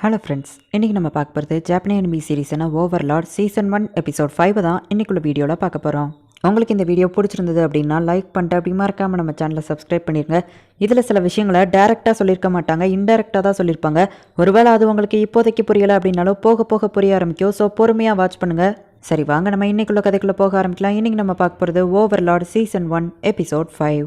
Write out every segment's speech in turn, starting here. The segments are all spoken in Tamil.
ஹலோ ஃப்ரெண்ட்ஸ், இன்றைக்கி நம்ம பார்க்க போகிறது Japanese anime சீரிஸான Overlord season 1 episode 5 தான் இன்றைக்குள்ள வீடியோவில் பார்க்க போகிறோம். உங்களுக்கு இந்த வீடியோ பிடிச்சிருந்தது அப்படின்னா லைக் பண்ணிட்டு அப்படி மறக்காமல் நம்ம சேனலை சப்ஸ்கிரைப் பண்ணிடுங்க. இதில் சில விஷயங்களை டேரெக்டாக சொல்லியிருக்க மாட்டாங்க, இன்டெரக்டாக தான் சொல்லியிருப்பாங்க. ஒருவேளை அது உங்களுக்கு இப்போதைக்கு புரியலை அப்படின்னாலும் போக போக புரிய ஆரம்பிக்கும். ஸோ பொறுமையாக வாட்ச் பண்ணுங்கள். சரி வாங்க நம்ம இன்றைக்குள்ள கதைக்குள்ளே போக ஆரம்பிக்கலாம். இன்றைக்கி நம்ம பார்க்க போகிறது ஓவர்லார்ட் சீசன் 1 எபிசோட் 5.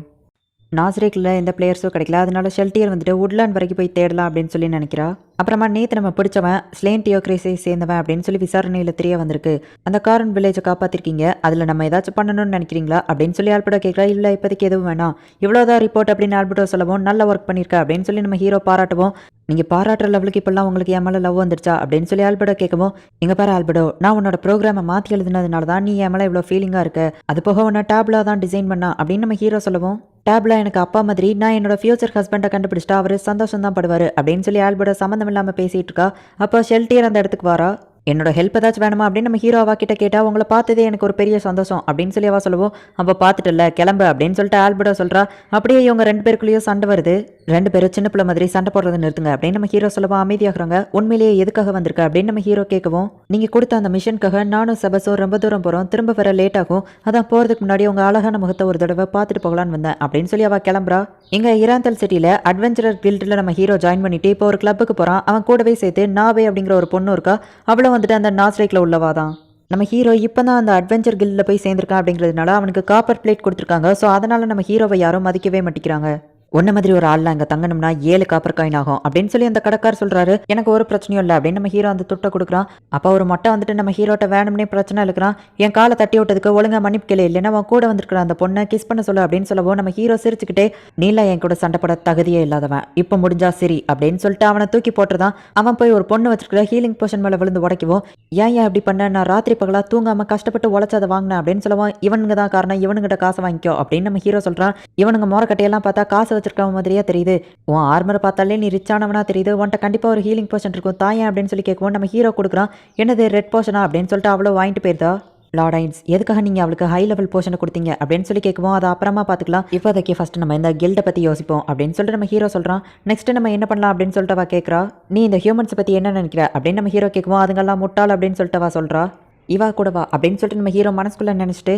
நாஸ்ரேக்கில் எந்த பிளேயர்ஸும் கிடைக்கல, அதனால ஷெல்டியர் வந்துட்டு உட்லாண்ட் வரைக்கும் போய் தேடலாம் அப்படின்னு சொல்லி நினைக்கிறா. அப்புறமா நேற்று நம்ம பிடிச்சவன் ஸ்லேன் தியோக்ரேஸை சேர்ந்தவன் அப்படின்னு சொல்லி விசாரணையில் தெரிய வந்திருக்கு. அந்த காரன் வில்லேஜை காப்பாற்றிருக்கீங்க, அதில் நம்ம ஏதாச்சும் பண்ணணும்னு நினைக்கிறீங்களா அப்படின்னு சொல்லி ஆல்பர்டோ கேட்குறா. இல்லை இப்போதைக்கு எதுவும் வேணாம், இவ்வளோதான் ரிப்போர்ட் அப்படின்னு ஆல்பர்டோ சொல்லவும் நல்ல ஒர்க் பண்ணியிருக்க அப்படின்னு சொல்லி நம்ம ஹீரோ பாராட்டுவோம். நீங்கள் பாராட்டுற லெவலுக்கு இப்போல்லாம் உங்களுக்கு என் மேலே லவ் வந்துருச்சா அப்படின்னு சொல்லி ஆல்பர்டோ கேட்கவும், இங்கே பாரு ஆல்பர்டோ, நான் உன்னோட ப்ரோக்ராமை மாற்றி எழுதுனதுனால தான் நீ என் மேலே இவ்வளோ ஃபீலிங்காக இருக்க. அது போக உன்னை டேப்லாக தான் டிசைன் பண்ணா அப்படின்னு நம்ம ஹீரோ சொல்லவும், டேப்ல எனக்கு அப்பா மாதிரி நான் என்னோட ஃபியூச்சர் ஹஸ்பண்டை கண்டுபிடிச்சிட்டா அவர் சந்தோஷம் தான் படுவார் அப்படின்னு சொல்லி ஆல்பர்டோ சம்மந்தம் இல்லாமல் பேசிட்டு இருக்கா. அப்போ ஷெல்டியர் அந்த இடத்துக்கு வரா. என்னோட ஹெல்ப் ஏதாச்சும் வேணுமா அப்படின்னு நம்ம ஹீரோ அவா கிட்ட கேட்டா, உங்களை பார்த்ததே எனக்கு ஒரு பெரிய சந்தோஷம் அப்படின்னு சொல்லி அவா சொல்லுவோம். அப்போ பார்த்துட்டல கிளம்பு அப்படின்னு சொல்லிட்டு ஆல்பர்டோ சொல்றா. அப்படியே இவங்க ரெண்டு பேருக்குள்ளேயும் சண்டை வருது. ரெண்டு பேரும் சின்ன பிள்ளை மாதிரி சண்டை போடுறதை நிறுத்துங்க அப்படின்னு நம்ம ஹீரோ சொல்லவும் அமைதியாகிறாங்க. உண்மையிலேயே எதுக்காக வந்திருக்க அப்படின்னு நம்ம ஹீரோ கேட்கவும், நீங்க கொடுத்த அந்த மிஷனுக்காக நானும் செபஸோ ரொம்ப தூரம் போறோம், திரும்ப வர லேட் ஆகும், அதான் போறதுக்கு முன்னாடி உங்க அழகான முகத்தை ஒரு தடவை பார்த்துட்டு போகலான்னு வந்தேன் அப்படின்னு சொல்லி அவ கிளம்புறா. இங்க இராந்தல் சிட்டியில அட்வென்ச்சரர் கில்டில் நம்ம ஹீரோ ஜாயின் பண்ணிட்டு இப்போ ஒரு கிளப்புக்கு போறான். அவன் கூடவே சேர்த்து நாவே அப்படிங்கிற ஒரு பொண்ணு இருக்கா. அவளும் வந்துட்டு அந்த நாஸ்ரேக்கில் உள்ளவா தான். நம்ம ஹீரோ இப்போ தான் அந்த அட்வென்ச்சர் கில்டில் போய் சேர்ந்திருக்கான் அப்படிங்கிறதுனால அவனுக்கு காப்பர் பிளேட் கொடுத்துருக்காங்க. ஸோ அதனால நம்ம ஹீரோவை யாரும் மதிக்கவே மாட்டேங்கிறாங்க. ஒன்ன மாதிரி ஒரு ஆள்லாம் இங்கே தங்கணும்னா 7 காப்பர் காயின் ஆகும் அப்படின்னு சொல்லி அந்த கடைக்கார் சொல்றாரு. எனக்கு ஒரு பிரச்சனையும் இல்லை அப்படின்னு நம்ம ஹீரோ அந்த துட்டை கொடுக்குறான். அப்போ ஒரு மொட்டை வந்துட்டு நம்ம ஹீரோட்ட வேணும்னே பிரச்சனை இருக்கிறான். என் காலை தட்டி விட்டதுக்கு ஒழுங்கா மன்னிப்பு கேளு, இல்லைன்னா அவன் கூட வந்திருக்கிற அந்த பொண்ணை கிஸ் பண்ண சொல்லு அப்படின்னு சொல்லவும் நம்ம ஹீரோ சிரிச்சுக்கிட்டே, நீலா என் கூட சண்டை போட தகுதியே இல்லாதவன், இப்போ முடிஞ்சா சரி அப்படின்னு சொல்லிட்டு அவனை தூக்கி போட்டுருதான். அவன் போய் ஒரு பொண்ணு வச்சிருக்கிற ஹீலிங் போஷன் மேலே விழுந்து உடைக்கவும், ஏன் அப்படி பண்ண, நான் ராத்திரி பகலா தூங்காம கஷ்டப்பட்டு உழைச்சதை வாங்கினேன் அப்படின்னு சொல்லவும், இவனுங்க தான் காரணம், இவனுங்கிட்ட காசை வாங்கிக்கோ அப்படின்னு நம்ம ஹீரோ சொல்றான். இவனுங்க மோரக்கட்டையெல்லாம் பார்த்தா காசு வச்சிருக்கவன் மாதிரியா தெரியுது, உன் ஆர்மரை பார்த்தாலே நீ ரிச்சானவனா தெரியுது, உன்ட்ட கண்டிப்பா ஒரு ஹீலிங் போஷன் இருக்கும் தாயன் அப்படின்னு சொல்லி கேட்கவும் நம்ம ஹீரோ கொடுக்குறான். என்னது ரெட் போஷனா அப்படின்னு சொல்லிட்டு அவ்வளோ வாங்கிட்டு போயிருந்தா. லார்ட் ஐன்ஸ், எதுக்காக நீங்கள் அவளுக்கு ஹை லெவல் போஷனை கொடுத்தீங்க அப்படின்னு சொல்லி கேட்குவோம். அதை அப்புறமா பார்த்துக்கலாம், இப்போதைக்கு ஃபர்ஸ்ட் நம்ம இந்த கில்டை பற்றி யோசிப்போம் அப்படின்னு சொல்லிட்டு நம்ம ஹீரோ சொல்கிறான். நெக்ஸ்ட் நம்ம என்ன பண்ணலாம் அப்படின்னு சொல்லிட்டு அவ கேட்குறா. நீ இந்த ஹியூமன்ஸை பற்றி என்ன நினைக்கிற அப்படின்னு நம்ம ஹீரோ கேட்குவோம். அதுங்கெல்லாம் முட்டாள் அப்படின்னு சொல்லிட்டு அவ சொல்கிறா. இவா கூடவா அப்படின்னு சொல்லிட்டு நம்ம ஹீரோ மனசுக்குள்ளே நினச்சிட்டு,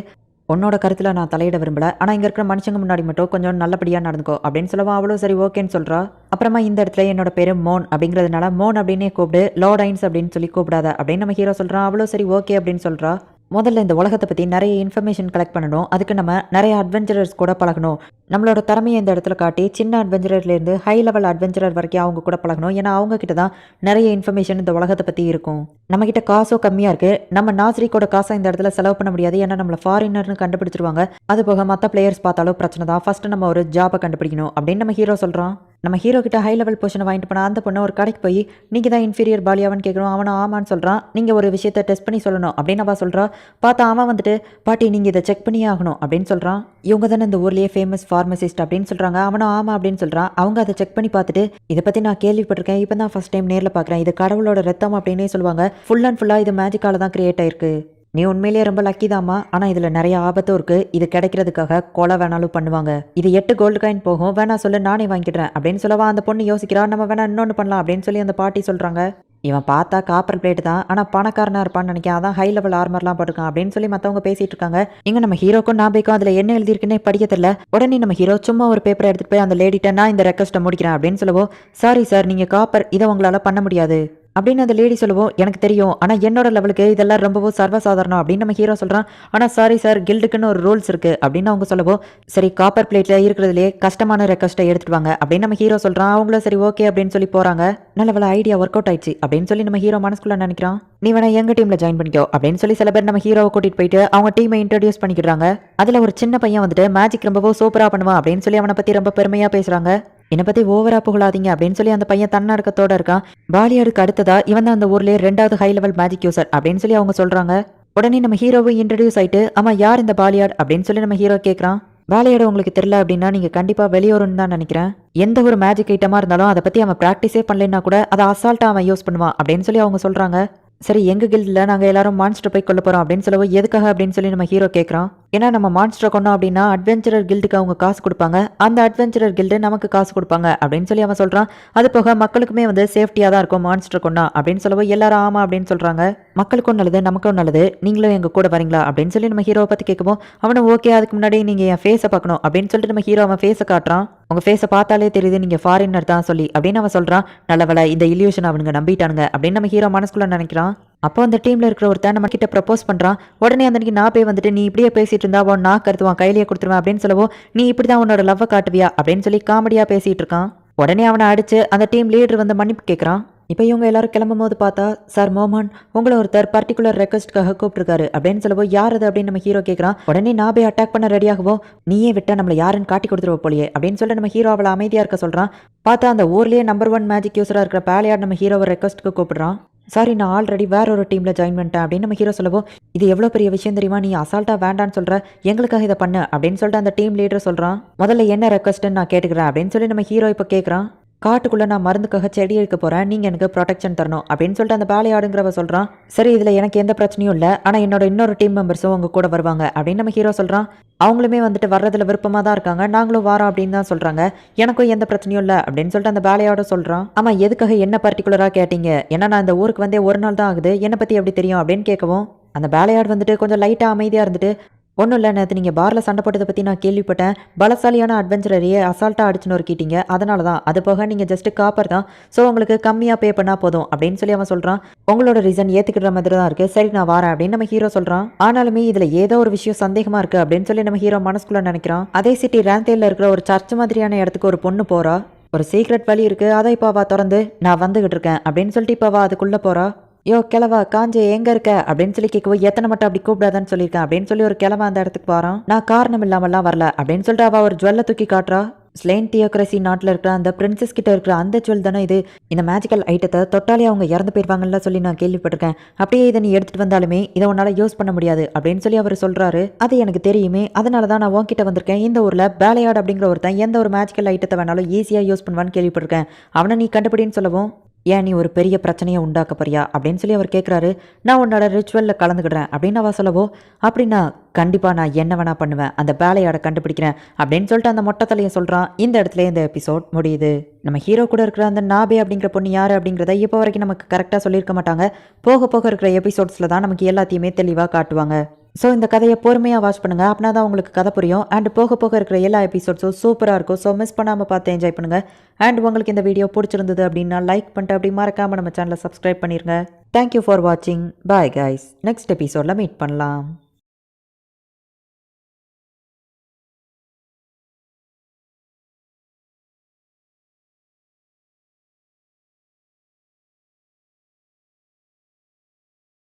உன்னோட கருத்தில் நான் தலையிட விரும்பல, ஆனால் இங்கே இருக்கிற மனுஷங்க முன்னாடி மட்டும் கொஞ்சம் நல்லபடியாக நடந்துக்கோ அப்படின்னு சொல்லவும் அவ்வளோ சரி ஓகேன்னு சொல்கிறா. அப்புறமா இந்த இடத்துல என்னோட பேர் மோன் அப்படிங்கிறதுனால மோன் அப்படின்னே கூப்பிடு, லார்ட் ஐன்ஸ் அப்படின்னு சொல்லி கூப்பிடாத அப்படின்னு நம்ம ஹீரோ சொல்கிறான். அவ்வளோ சரி ஓகே அப்படின்னு சொல்கிறா. முதல்ல இந்த உலகத்தை பற்றி நிறைய இன்ஃபர்மேஷன் கலெக்ட் பண்ணணும், அதுக்கு நம்ம நிறைய அட்வென்ச்சரர்ஸ் கூட பழகணும், நம்மளோட திறமையை இந்த இடத்துல காட்டி சின்ன அட்வென்ச்சரர்லேருந்து ஹை லெவல் அட்வென்ச்சரர் வரைக்கும் அவங்க கூட பழகணும். ஏன்னா அவங்க கிட்ட தான் நிறைய இன்ஃபர்மேஷன் இந்த உலகத்தை பற்றி இருக்கும். நம்மக்கிட்ட காசோ கம்மியாக இருக்குது, நம்ம நாஸ்ரிக்கோட காசை இந்த இடத்துல செலவு பண்ண முடியாது, ஏன்னா நம்மளை ஃபாரினர்னு கண்டுபிடிச்சிருவாங்க. அது போக மற்ற பிளேயர்ஸ் பார்த்தாலும் பிரச்சனை தான், ஃபர்ஸ்ட் நம்ம ஒரு ஜாபை கண்டுபிடிக்கணும் அப்படின்னு நம்ம ஹீரோ சொல்கிறான். நம்ம ஹீரோ கிட்ட ஹை லெவல் பொசிஷனை வாங்கிட்டு போனால் அந்த பொண்ணு ஒரு கடைக்கு போய், நீங்கள் தான் இன்ஃபீரியர் பாலியாவன்னு கேட்குறோம். அவனை ஆமான்னு சொல்கிறான். நீங்கள் ஒரு விஷயத்தை டெஸ்ட் பண்ணி சொல்லணும் அப்படின்னு அவள் சொல்கிறா. பார்த்தா அவன் வந்துட்டு, பாட்டி நீங்கள் இதை செக் பண்ணியே ஆகணும் அப்படின்னு சொல்கிறான். இவங்க தானே இந்த ஊர்லேயே ஃபேமஸ் ஃபார்மசிஸ்ட் அப்படின்னு சொல்கிறாங்க. அவனும் ஆமாம் அப்படின்னு சொல்கிறான். அவங்க அதை செக் பண்ணி பார்த்துட்டு, இதை பற்றி நான் கேள்விப்பட்டிருக்கேன், இப்போ தான் ஃபஸ்ட் டைம் நேரில் பார்க்குறேன், இது கடவுளோட ரத்தம் அப்படின்னே சொல்லுவாங்க. ஃபுல் அண்ட் ஃபுல்லாக இது மேஜிக்கால தான் கிரியேட் ஆயிருக்கு. நீ உண்மையிலேயே ரொம்ப லக்கி தாமா, ஆனால் இதில் நிறைய ஆபத்தும் இருக்குது, இது கிடைக்கிறதுக்காக கொலை வேணாலும் பண்ணுவாங்க, இது 8 கோல்டு காயின் போகும், வேணா சொல்லு நானே வாங்கிடுறேன் அப்படின்னு சொல்லவா அந்த பொண்ணு யோசிக்கிறா. நம்ம வேணா இன்னொன்று பண்ணலாம் அப்படின்னு சொல்லி அந்த பாட்டி சொல்கிறாங்க. இவன் பார்த்தா காப்பர் பிளேட் தான், ஆனால் பணக்காரனாக இருப்பான்னு நினைக்கிறேன், அதான் ஹை லெவல் ஆர்மர்லாம் போட்டிருக்கான் அப்படின்னு சொல்லி மற்றவங்க பேசிட்டு இருக்காங்க. இங்கே நம்ம ஹீரோக்கும் நாபேக்கும் அதில் என்ன எழுதியிருக்குன்னே படிக்க தெரியல. உடனே நம்ம ஹீரோ சும்மா ஒரு பேப்பரை எடுத்துகிட்டு போய் அந்த லேடிட்ட, நான் இந்த ரெக்வஸ்ட்டை முடிக்கிறேன் அப்படின்னு சொல்லவோ, சாரி சார் நீங்கள் காப்பர், இதை உங்களால் பண்ண முடியாது அப்படின்னு அந்த லேடி சொல்லுவோம். எனக்கு தெரியும், ஆனால் என்னோட லெவலுக்கு இதெல்லாம் ரொம்பவும் சர்வசாதாரணம் அப்படின்னு நம்ம ஹீரோ சொல்கிறான். ஆனால் சாரி சார், கில்டுக்குன்னு ஒரு ரூல்ஸ் இருக்குது அப்படின்னு அவங்க சொல்லவும், சரி காப்பர் பிளேட்டில் இருக்கிறதுலே கஷ்டமான ரெக்வஸ்ட்டை எடுத்துட்டு வாங்க அப்படின்னு நம்ம ஹீரோ சொல்கிறான். அவங்களும் சரி ஓகே அப்படின்னு சொல்லி போகிறாங்க. நல்ல ஐடியா ஒர்க் அவுட் ஆயிடுச்சு அப்படின்னு சொல்லி நம்ம ஹீரோ மனசுக்குள்ள நினைக்கிறான். நீ வேணா எங்கள் டீமில் ஜாயின் பண்ணிக்கோ அப்படின்னு சொல்லி சில பேர் நம்ம ஹீரோவை கூட்டிகிட்டு போயிட்டு அவங்க டீமை இன்ட்ரடியூஸ் பண்ணிக்கிறாங்க. அதில் ஒரு சின்ன பையன் வந்துட்டு மேஜிக் ரொம்பவும் சூப்பராக பண்ணுவான் அப்படின்னு சொல்லி அவனை பற்றி ரொம்ப பெருமையாக பேசுகிறாங்க. என்னை பற்றி ஓவரா புகழாதீங்க அப்படின்னு சொல்லி அந்த பையன் தன்னடக்கத்தோட இருக்கான். பாலியாடுக்கு அடுத்ததா இவன் தான் அந்த ஊர்லேயே 2வது ஹை லெவல் மேஜிக் யூசர் அப்படின்னு சொல்லி அவங்க சொல்கிறாங்க. உடனே நம்ம ஹீரோவும் இன்ட்ரடியூஸ் ஆயிட்டு, ஆமாம் யார் இந்த பாலியாட் அப்படின்னு சொல்லி நம்ம ஹீரோ கேட்குறான். பாலியாடு உங்களுக்கு தெரியல அப்படின்னா நீங்கள் கண்டிப்பாக வெளியூருன்னு தான் நினைக்கிறேன். எந்த ஒரு மேஜிக் ஐட்டமாக இருந்தாலும் அதை பற்றி அவன் ப்ராக்டிஸே பண்ணலைன்னா கூட அதை அசால்ட்டாக அவன் யூஸ் பண்ணுவான் அப்படின்னு சொல்லி அவங்க சொல்கிறாங்க. சரி எங்கள் கில்டில் நாங்கள் எல்லாரும் மான்ஸ்டர் போய் கொள்ள போகிறோம் அப்படின்னு சொல்லவும், எதுக்காக அப்படின்னு சொல்லி நம்ம ஹீரோ கேட்குறான். ஏன்னா நம்ம மான்ஸ்டரை கொண்டோம் அப்படின்னா அட்வென்ச்சரர் கில்டுக்கு அவங்க காசு கொடுப்பாங்க, அந்த அட்வென்ச்சரர் கில்டு நமக்கு காசு கொடுப்பாங்க அப்படின்னு சொல்லி அவன் சொல்கிறான். அது போக மக்களுக்குமே வந்து சேஃப்டியாக தான் இருக்கும் மான்ஸ்டர் கொண்டா அப்படின்னு சொல்லவும் எல்லாரும் ஆமாம் அப்படின்னு சொல்கிறாங்க. மக்களுக்கும் நல்லது நமக்கும் நல்லது, நீங்களும் எங்கள் கூட வரீங்களா அப்படின்னு சொல்லி நம்ம ஹீரோவை பற்றி கேட்கவும் அவனும் ஓகே, அதுக்கு முன்னாடி நீங்கள் என் ஃபேஸை பார்க்கணும் அப்படின்னு சொல்லிட்டு நம்ம ஹீரோ அவன் ஃபேஸை காட்டுறான். உங்கள் ஃபேஸை பார்த்தாலே தெரியுது நீங்கள் ஃபாரினர் தான் சொல்லி அப்படின்னு அவன் சொல்கிறான். நல்ல வேலை இந்த இல்யூஷன் அவனுங்க நம்பிட்டானுங்க அப்படின்னு நம்ம ஹீரோ மனசுக்குள்ள நினைக்கிறான். அப்போ அந்த டீமில் இருக்கிற ஒருத்தன் நம்ம கிட்ட ப்ரப்போஸ் பண்ணுறான். உடனே அந்த நான் போய் வந்துட்டு நீ இப்படியே பேசிட்டு இருந்தா உன் நான் கருத்துவான் கையிலேயே கொடுத்துருவேன் அப்படின்னு சொல்லவோ நீ இப்படி தான் உன்னோட லவ்வை காட்டுவியா அப்படின்னு சொல்லி காமெடியாக பேசிகிட்டு இருக்கான். உடனே அவனை அடித்து அந்த டீம் லீடர் வந்து மன்னிப்பு கேட்குறான். இப்போ இவங்க எல்லாரும் கிளம்பும் போது பார்த்தா சார் மோமன் உங்களை ஒருத்தர் பர்டிகுலர் ரெக்வஸ்ட்காக கூப்பிட்டுருக்காரு அப்படின்னு சொல்லவோ யார் அது அப்படின்னு நம்ம ஹீரோ கேட்குறான். உடனே நான் போய் அட்டாக் பண்ண ரெடியாகவோ நீயே விட்டா நம்மளை யாருன்னு காட்டி கொடுத்துருவ போலியே அப்படின்னு சொல்லிட்டு நம்ம ஹீரோ அவளை அமைதியாக இருக்க சொல்கிறான். பார்த்தா அந்த ஊர்லேயே நம்பர் 1 மேஜிக் யூஸராக இருக்கிற பேலையாட் நம்ம ஹீரோவை ரெக்வஸ்ட்டுக்கு கூப்பிடுறான். சாரி நான் ஆல்ரெடி வேற ஒரு டீமில் ஜாயின் பண்ணிட்டேன் அப்படின்னு நம்ம ஹீரோ சொல்லவோ இது எவ்வளோ பெரிய விஷயம் தெரியுமா, நீ அசால்ட்டாக வேண்டான்னு சொல்கிற, எங்களுக்காக இதை பண்ணு அப்படின்னு சொல்லிட்டு அந்த டீம் லீடர் சொல்கிறான். முதல்ல என்ன ரெக்வஸ்ட்டுன்னு நான் கேட்டுக்கிறேன் அப்படின்னு சொல்லி நம்ம ஹீரோ இப்போ கேட்குறான். காட்டுக்குள்ளே நான் மருந்துக்காக செடி எடுக்க போகிறேன், நீங்கள் எனக்கு ப்ரொடெக்ஷன் தரணும் அப்படின்னு சொல்லிட்டு அந்த வேலையாடுங்கிறவ சொல்கிறான். சரி இதில் எனக்கு எந்த பிரச்சனையும் இல்லை, ஆனால் என்னோட இன்னொரு டீம் மெம்பர்ஸும் உங்கள் கூட வருவாங்க அப்படின்னு நம்ம ஹீரோ சொல்கிறான். அவங்களுமே வந்துட்டு வர்றதுல விருப்பமாக தான் இருக்காங்க, நாங்களும் வரோம் அப்படின்னு தான் சொல்கிறாங்க, எனக்கும் எந்த பிரச்சனையும் இல்லை அப்படின்னு சொல்லிட்டு அந்த வேலையாட சொல்கிறான். ஆமாம் எதுக்காக என்ன பர்டிகுலராக கேட்டீங்க, ஏன்னா நான் இந்த ஊருக்கு வந்தே ஒரு நாள் தான் ஆகுது, என்னை பற்றி எப்படி தெரியும் அப்படின்னு கேட்கவும் அந்த வேலையாடு வந்துட்டு கொஞ்சம் லைட்டாக அமைதியாக இருந்துட்டு ஒன்றும் இல்லை நேற்று நீங்கள் பாரில் சண்டை போட்டதை பற்றி நான் கேள்விப்பட்டேன், பலசாலியான அட்வென்ச்சரையே அசால்ட்டாக அடிச்சுன்னு ஒரு கீட்டிங்க, அதனால தான், அது போக நீங்கள் ஜஸ்ட்டு காப்பர் தான், ஸோ உங்களுக்கு கம்மியாக பே பண்ணால் போதும் அப்படின்னு சொல்லி அவன் சொல்கிறான். உங்களோட ரீசன் ஏற்றுக்கிற மாதிரி தான் இருக்குது, சரி நான் வரேன் அப்படின்னு நம்ம ஹீரோ சொல்கிறான். ஆனாலுமே இதில் ஏதோ ஒரு விஷயம் சந்தேகமாக இருக்குது அப்படின்னு சொல்லி நம்ம ஹீரோ மனசுக்குள்ளே நினைக்கிறான். அதே சிட்டி ரேந்தேலில் இருக்கிற ஒரு சர்ச் மாதிரியான இடத்துக்கு ஒரு பொண்ணு போகிறா, ஒரு சீக்ரெட் வழி இருக்குது, அதை இப்போ அவள் திறந்து நான் வந்துகிட்டு இருக்கேன் அப்படின்னு சொல்லிட்டு இப்போ அவள் அதுக்குள்ளே போகிறா. யோ கிழவா காஞ்சே எங்கே இருக்க அப்படின்னு சொல்லி கேட்கவோ எத்தனை மட்டும் அப்படி கூப்பிடாதான்னு சொல்லியிருக்கேன் அப்படின்னு சொல்லி ஒரு கிழவா அந்த இடத்துக்கு வரான். நான் காரணம் இல்லாமல்லாம் வரல அப்படின்னு சொல்லிட்டு அவள் ஒரு ஜுவல்லை தூக்கி காட்டுறா. ஸ்லெயின் தியோக்ரசி நாட்டில் இருக்கிற அந்த பிரின்சஸ் கிட்ட இருக்கிற அந்த ஜுவல் தானே இது, இந்த மேஜிக்கல் ஐட்டத்தை தொட்டாலே அவங்க இறந்து போயிருவாங்கல்ல சொல்லி நான் கேள்விப்பட்டிருக்கேன், அப்படியே இதை நீ எடுத்துகிட்டு வந்தாலுமே இதை உன்னால் யூஸ் பண்ண முடியாது அப்படின்னு சொல்லி அவர் சொல்கிறாரு. அது எனக்கு தெரியுமே, அதனால தான் நான் உன்கிட்ட வந்திருக்கேன். இந்த ஊரில் பேலையாட் அப்படிங்கிற ஒருத்தன் எந்த ஒரு மேஜிக்கல் ஐட்டத்தை வேணாலும் ஈஸியாக யூஸ் பண்ணுவான்னு கேள்விப்பட்டிருக்கேன், அவனை நீ கண்டுபிடின்னு சொல்லவும் ஏன் நீ ஒரு பெரிய பிரச்சனையை உண்டாக்க போறியா அப்படின்னு சொல்லி அவர் கேட்குறாரு. நான் உன்னோட ரிச்சுவலில் கலந்துக்கிடுறேன் அப்படின்னு அவ சொல்லவோ அப்படின்னா கண்டிப்பாக நான் என்ன வேணா பண்ணுவேன், அந்த வேலையாட கண்டுபிடிக்கிறேன் அப்படின்னு சொல்லிட்டு அந்த மொட்டை தலையை சொல்கிறான். இந்த இடத்துல இந்த எபிசோட் முடியுது. நம்ம ஹீரோ கூட இருக்கிற அந்த நாபே அப்படிங்கிற பொண்ணு யார் அப்படிங்கிறத இப்போ வரைக்கும் நமக்கு கரெக்டாக சொல்லியிருக்க மாட்டாங்க. போக போக இருக்கிற எபிசோட்ஸில் தான் நமக்கு எல்லாத்தையுமே தெளிவாக காட்டுவாங்க. ஸோ இந்த கதையை பொறுமையாக வாட்ச் பண்ணுங்கள், அப்படின்னா தான் உங்களுக்கு கதை புரியும். அண்ட் போக போக இருக்கிற எல்லா எபிசோட்ஸும் சூப்பராக இருக்கும். ஸோ மிஸ் பண்ணாமல் பார்த்து என்ஜாய் பண்ணுங்கள். அண்ட் உங்களுக்கு இந்த வீடியோ பிடிச்சிருந்தது அப்படின்னா லைக் பண்ணிட்டு அப்படி மறக்காமல் நம்ம சேனலை சப்ஸ்கிரைப் பண்ணிடுங்க. தேங்க்யூ ஃபார் வாட்சிங். பாய் கைஸ், நெக்ஸ்ட் எபிசோடில் மீட் பண்ணலாம்.